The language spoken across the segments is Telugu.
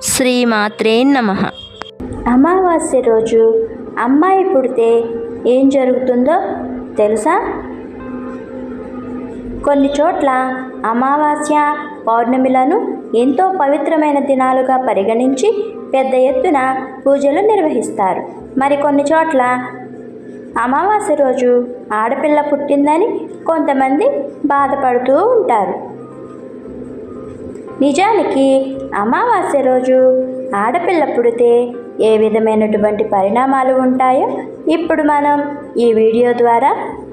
శ్రీమాత్రే నమః. అమావాస్య రోజు అమ్మాయి పుడితే ఏం జరుగుతుందో తెలుసా? కొన్ని చోట్ల అమావాస్య, పౌర్ణమిలను ఎంతో పవిత్రమైన దినాలుగా పరిగణించి పెద్ద ఎత్తున పూజలు నిర్వహిస్తారు. మరికొన్ని చోట్ల అమావాస్య రోజు ఆడపిల్ల పుట్టిందని కొంతమంది బాధపడుతూ ఉంటారు. నిజానికి అమావాస్య రోజు ఆడపిల్ల పుడితే ఏ విధమైనటువంటి పరిణామాలు ఉంటాయో ఇప్పుడు మనం ఈ వీడియో ద్వారా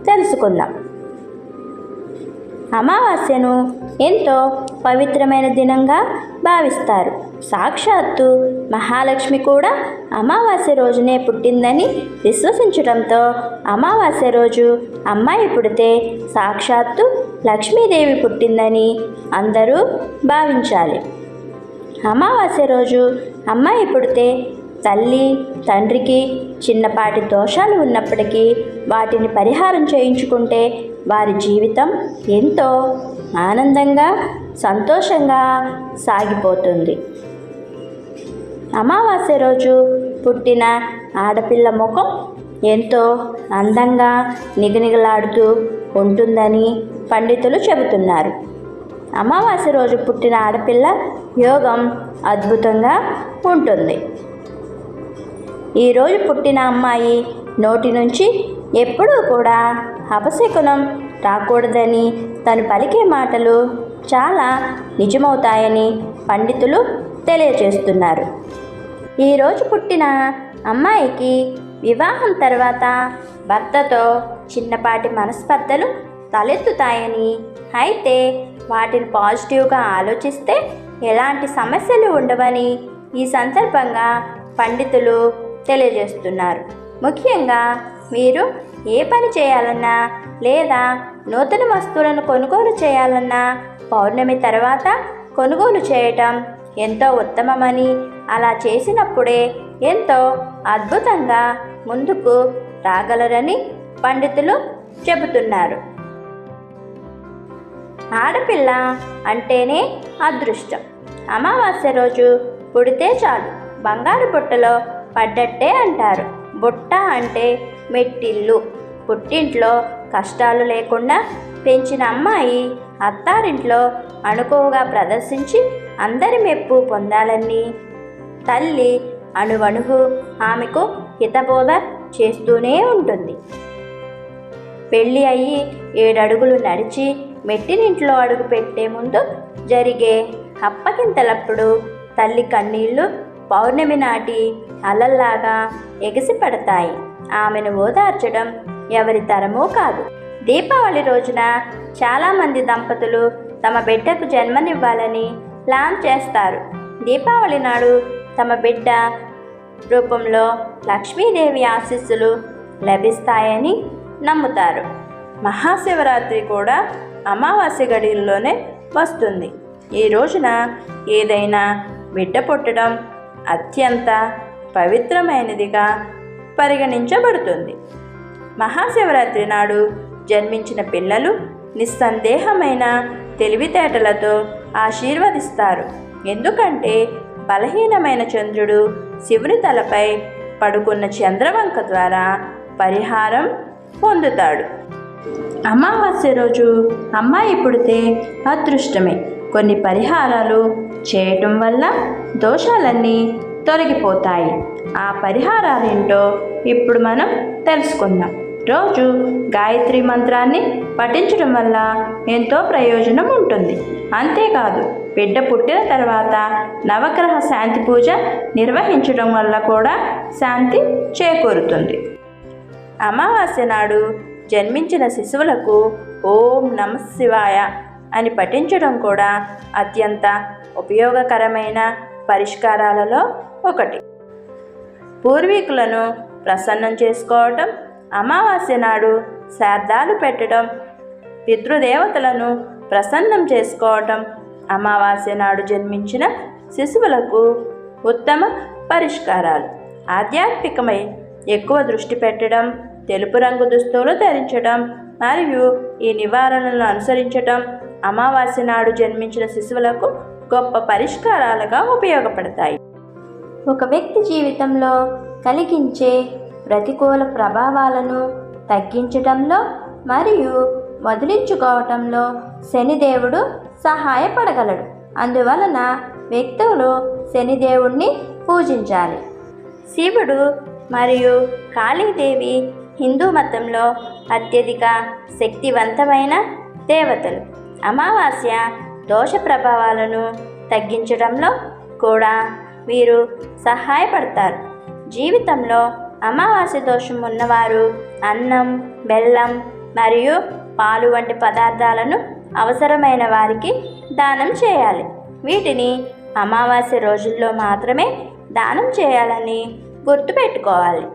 తెలుసుకుందాం. అమావాస్యను ఎంతో పవిత్రమైన దినంగా భావిస్తారు. సాక్షాత్తు మహాలక్ష్మి కూడా అమావాస్య రోజునే పుట్టిందని విశ్వసించడంతో అమావాస్య రోజు అమ్మాయి పుడితే సాక్షాత్తు లక్ష్మీదేవి పుట్టిందని అందరూ భావించాలి. అమావాస్య రోజు అమ్మాయి పుడితే తల్లి తండ్రికి చిన్నపాటి దోషాలు ఉన్నప్పటికీ వాటిని పరిహారం చేయించుకుంటే వారి జీవితం ఎంతో ఆనందంగా సంతోషంగా సాగిపోతుంది. అమావాస్య రోజు పుట్టిన ఆడపిల్ల ముఖం ఎంతో అందంగా నిగనిగలాడుతూ ఉంటుందని పండితులు చెబుతున్నారు. అమావాస్య రోజు పుట్టిన ఆడపిల్ల యోగం అద్భుతంగా ఉంటుంది. ఈరోజు పుట్టిన అమ్మాయి నోటి నుంచి ఎప్పుడూ కూడా అపశకునం రాకూడదని, తను పలికే మాటలు చాలా నిజమవుతాయని పండితులు తెలియజేస్తున్నారు. ఈరోజు పుట్టిన అమ్మాయికి వివాహం తర్వాత భర్తతో చిన్నపాటి మనస్పర్ధలు తలెత్తుతాయని, అయితే వాటిని పాజిటివ్గా ఆలోచిస్తే ఎలాంటి సమస్యలు ఉండవని ఈ సందర్భంగా పండితులు తెలియజేస్తున్నారు. ముఖ్యంగా మీరు ఏ పని చేయాలన్నా లేదా నూతన వస్తువులను కొనుగోలు చేయాలన్నా పౌర్ణమి తర్వాత కొనుగోలు చేయటం ఎంతో ఉత్తమమని, అలా చేసినప్పుడే ఎంతో అద్భుతంగా ముందుకు రాగలరని పండితులు చెబుతున్నారు. ఆడపిల్ల అంటేనే అదృష్టం. అమావాస్య రోజు పుడితే చాలు బంగారు బుట్టలో పడ్డట్టే అంటారు. బుట్ట అంటే మెట్టిల్లు. పుట్టింట్లో కష్టాలు లేకుండా పెంచిన అమ్మాయి అత్తారింట్లో అణుకువగా ప్రదర్శించి అందరి మెప్పు పొందాలని తల్లి అణువణువు ఆమెకు హితబోధ చేస్తూనే ఉంటుంది. పెళ్ళి అయ్యి 7 అడుగులు నడిచి మెట్టినింట్లో అడుగు పెట్టే ముందు జరిగే అప్పగింతలప్పుడు తల్లి కన్నీళ్లు పౌర్ణమి నాటి అలల్లాగా ఎగిసి పడతాయి. ఆమెను ఓదార్చడం ఎవరి తరమూ కాదు. దీపావళి రోజున చాలామంది దంపతులు తమ బిడ్డకు జన్మనివ్వాలని ప్లాన్ చేస్తారు. దీపావళి నాడు తమ బిడ్డ రూపంలో లక్ష్మీదేవి ఆశీస్సులు లభిస్తాయని నమ్ముతారు. మహాశివరాత్రి కూడా అమావాస్య గడియల్లోనే వస్తుంది. ఈ రోజున ఏదైనా బిడ్డ పుట్టడం అత్యంత పవిత్రమైనదిగా పరిగణించబడుతుంది. మహాశివరాత్రి నాడు జన్మించిన పిల్లలు నిస్సందేహమైన తెలివితేటలతో ఆశీర్వదిస్తారు. ఎందుకంటే బలహీనమైన చంద్రుడు శివుని తలపై పడుకున్న చంద్రవంక ద్వారా పరిహారం పొందుతాడు. అమావాస్య రోజు అమ్మాయి పుడితే అదృష్టమే. కొన్ని పరిహారాలు చేయటం వల్ల దోషాలన్నీ తొలగిపోతాయి. ఆ పరిహారాలేంటో ఇప్పుడు మనం తెలుసుకుందాం. రోజు గాయత్రి మంత్రాన్ని పఠించడం వల్ల ఎంతో ప్రయోజనం ఉంటుంది. అంతేకాదు బిడ్డ పుట్టిన తర్వాత నవగ్రహ శాంతి పూజ నిర్వహించడం వల్ల కూడా శాంతి చేకూరుతుంది. అమావాస్య నాడు జన్మించిన శిశువులకు ఓం నమః శివాయ అని పఠించడం కూడా అత్యంత ఉపయోగకరమైన పరిష్కారాలలో ఒకటి. పూర్వీకులను ప్రసన్నం చేసుకోవటం, అమావాస్య నాడు శ్రాద్ధాలు పెట్టడం, పితృదేవతలను ప్రసన్నం చేసుకోవటం అమావాస్య నాడు జన్మించిన శిశువులకు ఉత్తమ పరిష్కారాలు. ఆధ్యాత్మికమై ఎక్కువ దృష్టి పెట్టడం, తెలుపు రంగు దుస్తులు ధరించడం మరియు ఈ నివారణలను అనుసరించడం అమావాస్య నాడు జన్మించిన శిశువులకు గొప్ప పరిష్కారాలుగా ఉపయోగపడతాయి. ఒక వ్యక్తి జీవితంలో కలిగించే ప్రతికూల ప్రభావాలను తగ్గించటంలో మరియు వదిలించుకోవటంలో శనిదేవుడు సహాయపడగలడు. అందువలన వ్యక్తులు శనిదేవుణ్ణి పూజించాలి. శివుడు మరియు కాళీదేవి హిందూ మతంలో అత్యధిక శక్తివంతమైన దేవతలు. అమావాస్య దోష ప్రభావాలను తగ్గించడంలో కూడా వీరు సహాయపడతారు. జీవితంలో అమావాస్య దోషం ఉన్నవారు అన్నం, బెల్లం మరియు పాలు వంటి పదార్థాలను అవసరమైన వారికి దానం చేయాలి. వీటిని అమావాస్య రోజుల్లో మాత్రమే దానం చేయాలని గుర్తుపెట్టుకోవాలి.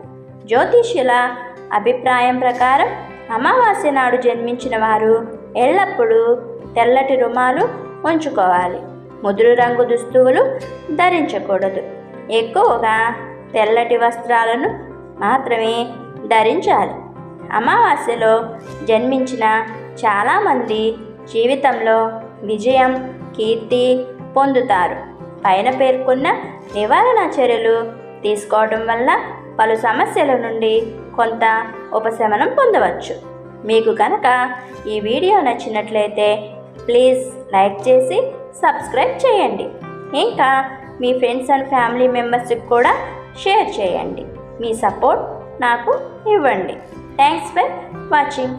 జ్యోతిష్యుల అభిప్రాయం ప్రకారం అమావాస్య నాడు జన్మించిన వారు ఎల్లప్పుడూ తెల్లటి రుమాలు ఉంచుకోవాలి. ముదురు రంగు దుస్తువులు ధరించకూడదు. ఎక్కువగా తెల్లటి వస్త్రాలను మాత్రమే ధరించాలి. అమావాస్యలో జన్మించిన చాలామంది జీవితంలో విజయం, కీర్తి పొందుతారు. పైన పేర్కొన్న నివారణ చర్యలు తీసుకోవడం వల్ల పలు సమస్యల నుండి కొంత ఉపశమనం పొందవచ్చు. మీకు కనుక ఈ వీడియో నచ్చినట్లయితే ప్లీజ్ లైక్ చేసి సబ్స్క్రైబ్ చేయండి. ఇంకా మీ ఫ్రెండ్స్ అండ్ ఫ్యామిలీ మెంబర్స్కి కూడా షేర్ చేయండి. మీ సపోర్ట్ నాకు ఇవ్వండి. Thanks for watching.